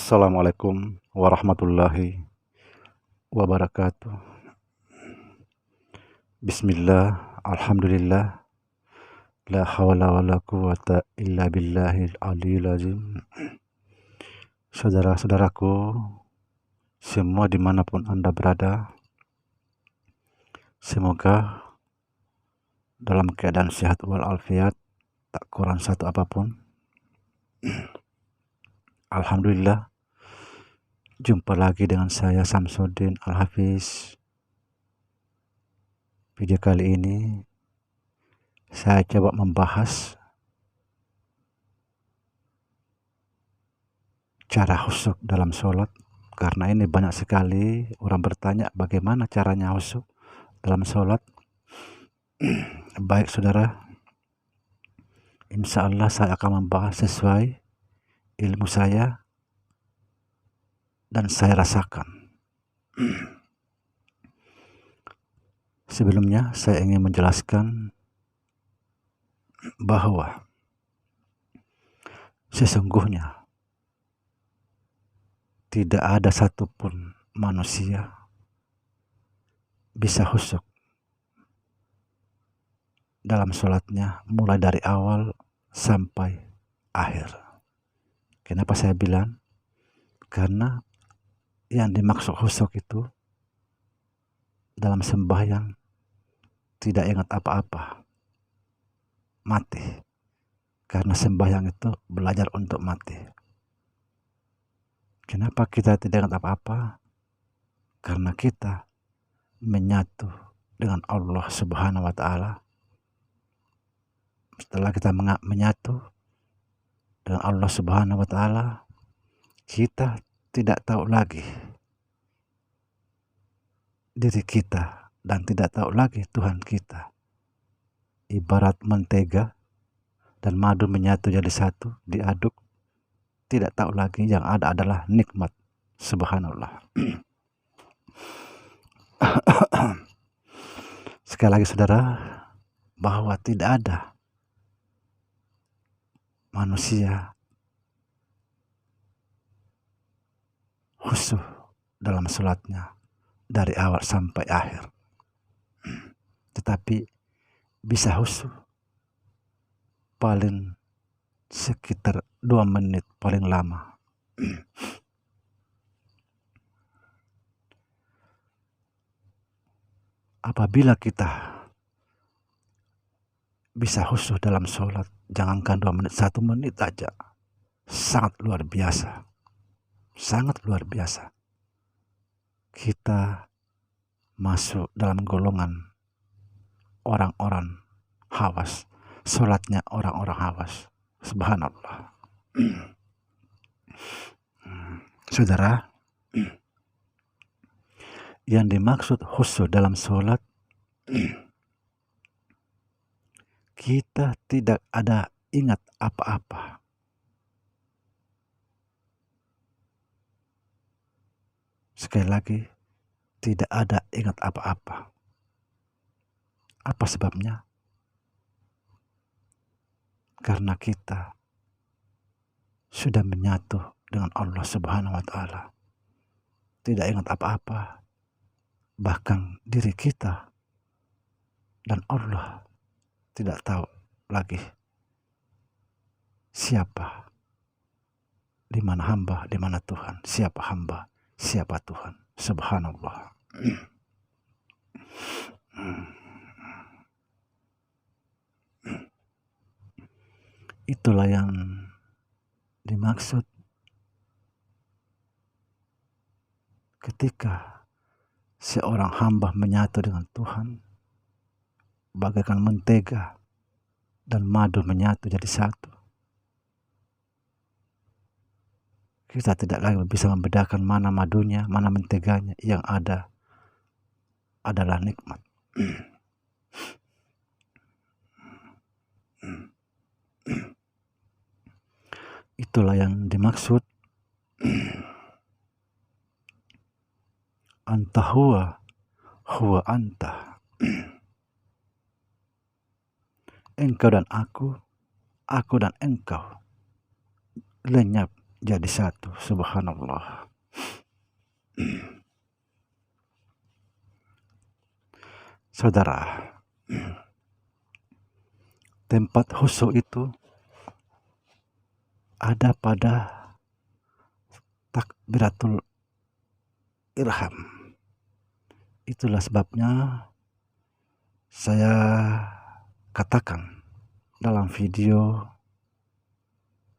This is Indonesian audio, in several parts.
Assalamualaikum warahmatullahi wabarakatuh. Bismillah, alhamdulillah, la hawla wa la quwata illa billahil aliyil azim. Saudara-saudaraku, semua dimanapun Anda berada, semoga dalam keadaan sehat walafiat, tak kurang satu apapun. Alhamdulillah, jumpa lagi dengan saya Samsudin Al-Hafiz. Video kali ini saya coba membahas cara khusyuk dalam sholat, karena ini banyak sekali orang bertanya bagaimana caranya khusyuk dalam sholat. Baik saudara, insya Allah saya akan membahas sesuai ilmu saya dan saya rasakan. Sebelumnya saya ingin menjelaskan bahwa sesungguhnya tidak ada satupun manusia bisa khusyuk dalam sholatnya mulai dari awal sampai akhir. Kenapa saya bilang? Karena yang dimaksud khusyuk itu dalam sembahyang tidak ingat apa-apa, mati. Karena sembahyang itu belajar untuk mati. Kenapa kita tidak ingat apa-apa? Karena kita menyatu dengan Allah Subhanahu wa Ta'ala. Setelah kita menyatu dengan Allah Subhanahu wa Ta'ala, kita tidak tahu lagi diri kita dan tidak tahu lagi Tuhan kita. Ibarat mentega dan madu menyatu jadi satu, diaduk, tidak tahu lagi, yang ada adalah nikmat. Subhanallah. Sekali lagi saudara, bahwa tidak ada manusia khusyuk dalam sholatnya dari awal sampai akhir, tetapi bisa khusyuk paling sekitar 2 menit paling lama. Apabila kita bisa khusyuk dalam sholat, jangankan 2 menit, 1 menit aja, sangat luar biasa. Sangat luar biasa. Kita masuk dalam golongan orang-orang hawas. Sholatnya orang-orang hawas. Subhanallah. Saudara, yang dimaksud khusyuk dalam sholat, kita tidak ada ingat apa-apa. Sekali lagi, tidak ada ingat apa-apa. Apa sebabnya? Karena kita sudah menyatu dengan Allah Subhanahu wa Ta'ala. Tidak ingat apa-apa. Bahkan diri kita dan Allah tidak tahu lagi siapa, di mana hamba, di mana Tuhan, siapa hamba, siapa Tuhan. Subhanallah. Itulah yang dimaksud ketika seorang hamba menyatu dengan Tuhan, bagaikan mentega dan madu menyatu jadi satu. Kita tidak lagi bisa membedakan mana madunya, mana menteganya. Yang ada adalah nikmat. Itulah yang dimaksud anta huwa anta. Engkau dan aku dan engkau. Lenyap jadi satu. Subhanallah. Saudara, tempat khusyuk itu ada pada takbiratul irham. Itulah sebabnya saya katakan dalam video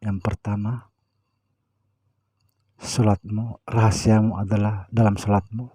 yang pertama, salatmu, rahasiamu adalah dalam salatmu.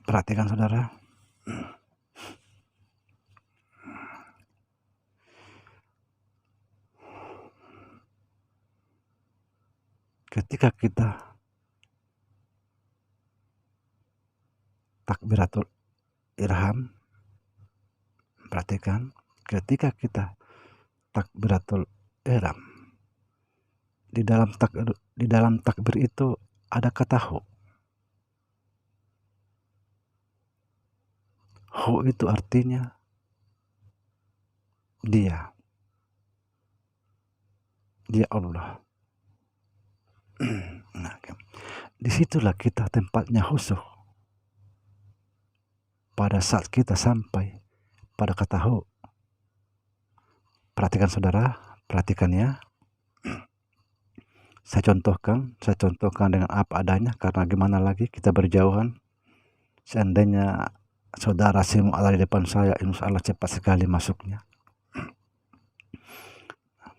Perhatikan saudara, ketika kita takbiratul irham, perhatikan, ketika kita takbiratul ihram, di dalam takbir itu ada kata hu. Hu itu artinya dia Allah. Nah, disitulah kita tempatnya khusyuk. Pada saat kita sampai pada kata hu, perhatikan saudara, perhatikan ya. Saya contohkan dengan apa adanya, karena gimana lagi kita berjauhan. Seandainya saudara semua ada di depan saya, insya Allah cepat sekali masuknya.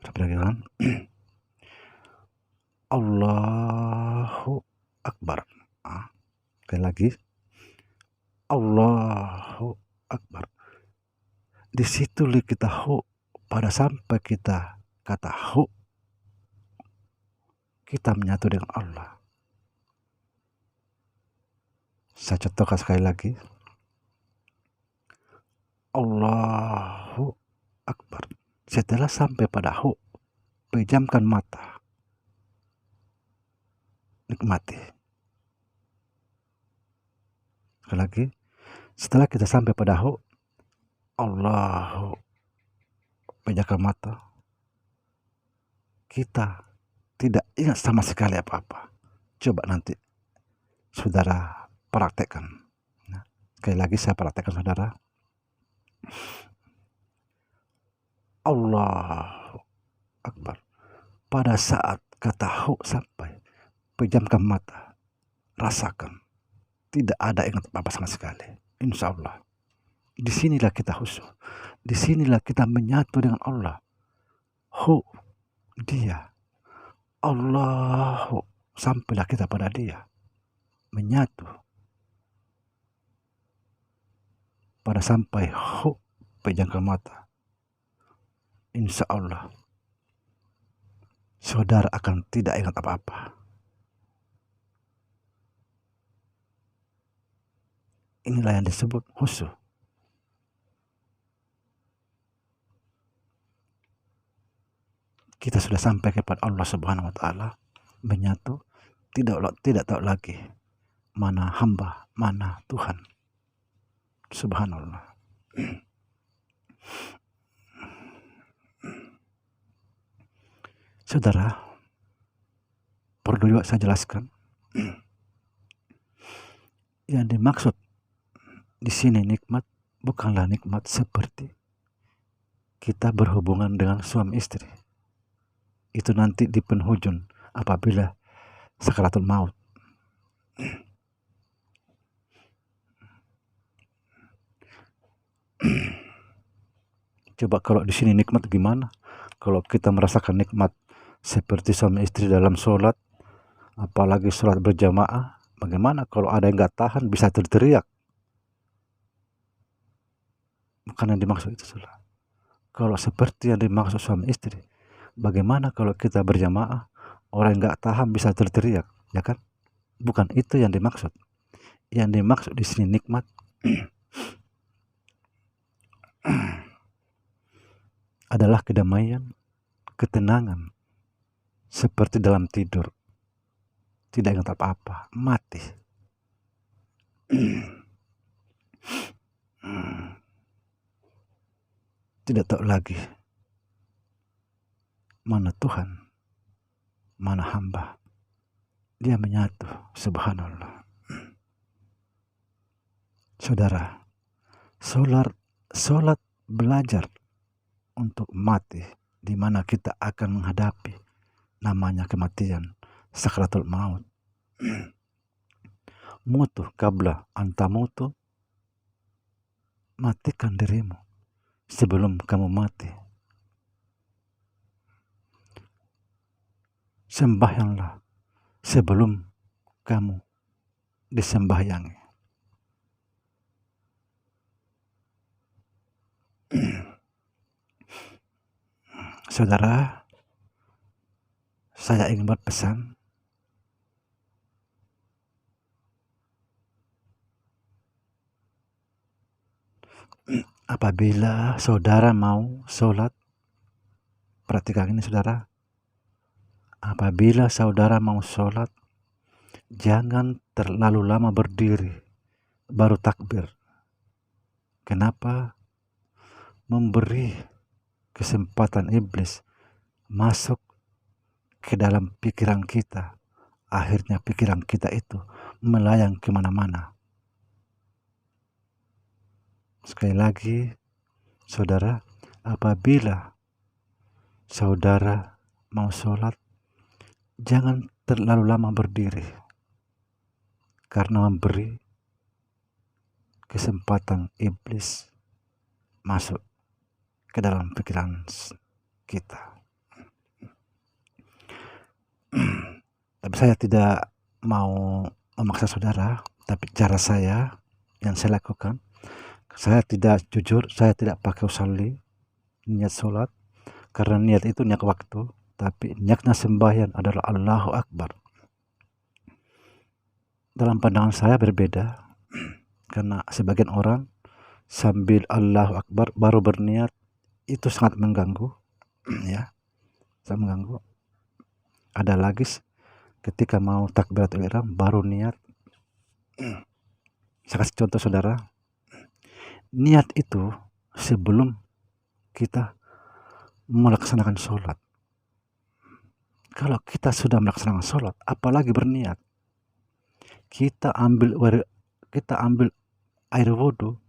Perhatikan. Allahu Akbar. Sekali lagi, Allahu Akbar. Di situ kita hu, pada sampai kita kata hu, kita menyatu dengan Allah. Saya contohkan sekali lagi. Allahu Akbar. Setelah sampai pada hu, pejamkan mata. Nikmati. Sekali lagi. Setelah kita sampai pada hu, Allahu, pejamkan mata. Kita tidak ingat sama sekali apa-apa. Coba nanti saudara praktekkan. Nah, sekali lagi saya praktekkan saudara. Allahu Akbar. Pada saat kata hu sampai, pejamkan mata. Rasakan. Tidak ada ingat apa-apa sama sekali. Insya Allah. Disinilah kita khusyuk. Disinilah kita menyatu dengan Allah. Hu, dia. Allahu, sampailah kita pada dia. Menyatu. Pada sampai hu, pejamkan mata. Insya Allah, saudara akan tidak ingat apa-apa. Inilah yang disebut khusyuk. Kita sudah sampai kepada Allah Subhanahu wa Ta'ala, menyatu, tidak tahu lagi mana hamba, mana Tuhan. Subhanallah. Saudara, perlu juga saya jelaskan. Yang dimaksud di sini nikmat bukanlah nikmat seperti kita berhubungan dengan suami istri. Itu nanti di penghujung apabila sakaratul maut. Coba kalau di sini nikmat gimana? Kalau kita merasakan nikmat seperti suami istri dalam sholat, apalagi sholat berjamaah, bagaimana kalau ada yang nggak tahan bisa teriak? Bukan yang dimaksud itu saudara. Kalau seperti yang dimaksud suami istri, bagaimana kalau kita berjamaah, orang yang nggak tahan bisa teriak, ya kan? Bukan itu yang dimaksud. Yang dimaksud di sini nikmat adalah kedamaian, ketenangan, seperti dalam tidur. Tidak ingat apa-apa, mati. Tidak tahu lagi mana Tuhan, mana hamba. Dia menyatu, subhanallah. Saudara, solat belajar untuk mati, di mana kita akan menghadapi namanya kematian, sakratul maut. Mutu qabla antamutu, matikan dirimu sebelum kamu mati. Sembahyanglah sebelum kamu disembahyangi. Saudara, saya ingin berpesan, apabila saudara mau sholat, perhatikan ini saudara, apabila saudara mau sholat, jangan terlalu lama berdiri baru takbir. Kenapa? Memberi kesempatan iblis masuk ke dalam pikiran kita. Akhirnya pikiran kita itu melayang kemana-mana. Sekali lagi, saudara, apabila saudara mau sholat, jangan terlalu lama berdiri, karena memberi kesempatan iblis masuk ke dalam pikiran kita. Tapi saya tidak mau memaksa saudara, tapi cara saya yang saya lakukan, saya tidak jujur, saya tidak pakai usalli, niat sholat, karena niat itu niat waktu, tapi niatnya sembahyang adalah Allahu Akbar. Dalam pandangan saya berbeda, karena sebagian orang sambil Allahu Akbar baru berniat, itu sangat mengganggu, ya, sangat mengganggu. Ada lagi ketika mau takbiratul ihram baru niat. Saya kasih contoh saudara, niat itu sebelum kita melaksanakan sholat. Kalau kita sudah melaksanakan sholat, apalagi berniat, kita ambil air wudhu,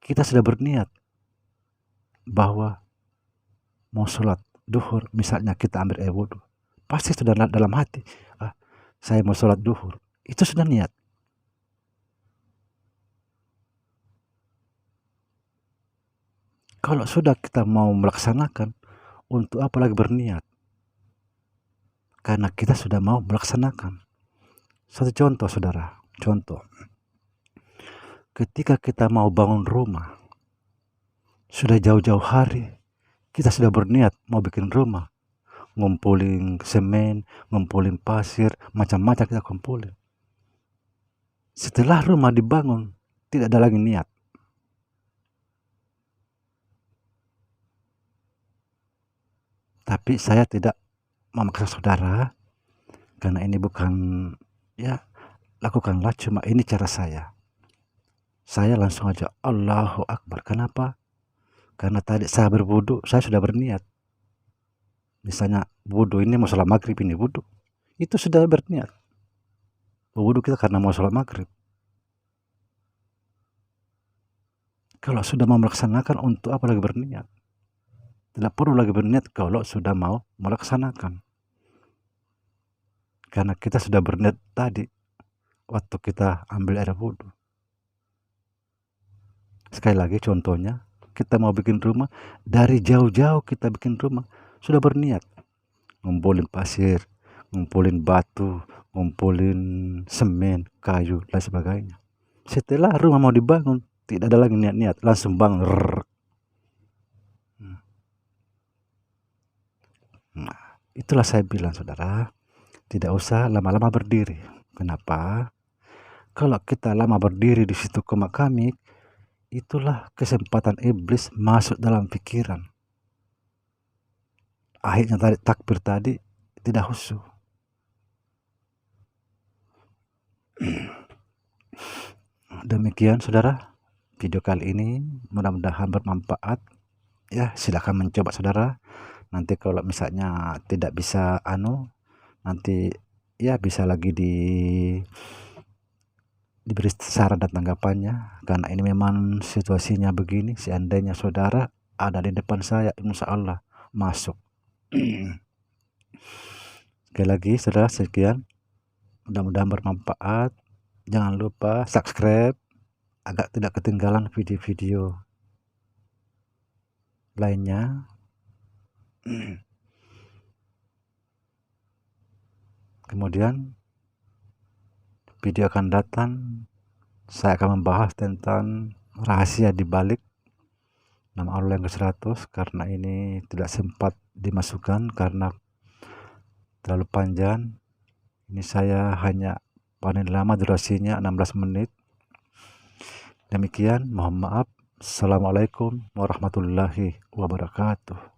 kita sudah berniat bahwa mau sholat duhur, misalnya kita ambil air wudhu, pasti sudah dalam hati, saya mau sholat duhur, itu sudah niat. Kalau sudah kita mau melaksanakan, untuk apa lagi berniat? Karena kita sudah mau melaksanakan. Satu contoh saudara, contoh. Ketika kita mau bangun rumah, sudah jauh-jauh hari, kita sudah berniat mau bikin rumah. Ngumpulin semen, ngumpulin pasir, macam-macam kita kumpulin. Setelah rumah dibangun, tidak ada lagi niat. Tapi saya tidak memaksa saudara, karena ini bukan, ya, lakukanlah, cuma ini cara saya. Saya langsung aja Allahu Akbar. Kenapa? Karena tadi saya berwudu, saya sudah berniat. Misalnya wudu ini mau sholat maghrib, ini wudu, itu sudah berniat. Wudu kita karena mau sholat maghrib. Kalau sudah mau melaksanakan, untuk apa lagi berniat? Tidak perlu lagi berniat kalau sudah mau melaksanakan. Karena kita sudah berniat tadi waktu kita ambil air wudhu. Sekali lagi contohnya, kita mau bikin rumah, dari jauh-jauh kita bikin rumah, sudah berniat. Ngumpulin pasir, ngumpulin batu, ngumpulin semen, kayu, dan sebagainya. Setelah rumah mau dibangun, tidak ada lagi niat-niat, langsung bangun. Nah, itulah saya bilang saudara, tidak usah lama-lama berdiri. Kenapa? Kalau kita lama berdiri di situ kami, itulah kesempatan iblis masuk dalam pikiran. Akhirnya tadi takbir tadi tidak khusyuk. Demikian saudara, video kali ini mudah-mudahan bermanfaat. Ya, silakan mencoba saudara. Nanti kalau misalnya tidak bisa nanti ya bisa lagi diberi saran dan tanggapannya, karena ini memang situasinya begini. Seandainya saudara ada di depan saya, insya Allah masuk. Sekali lagi saudara, sekian, mudah-mudahan bermanfaat. Jangan lupa subscribe agar tidak ketinggalan video-video lainnya. Kemudian video akan datang saya akan membahas tentang rahasia di balik nama Allah yang ke-100, karena ini tidak sempat dimasukkan karena terlalu panjang. Ini saya hanya paling lama durasinya 16 menit. Demikian, mohon maaf. Assalamualaikum warahmatullahi wabarakatuh.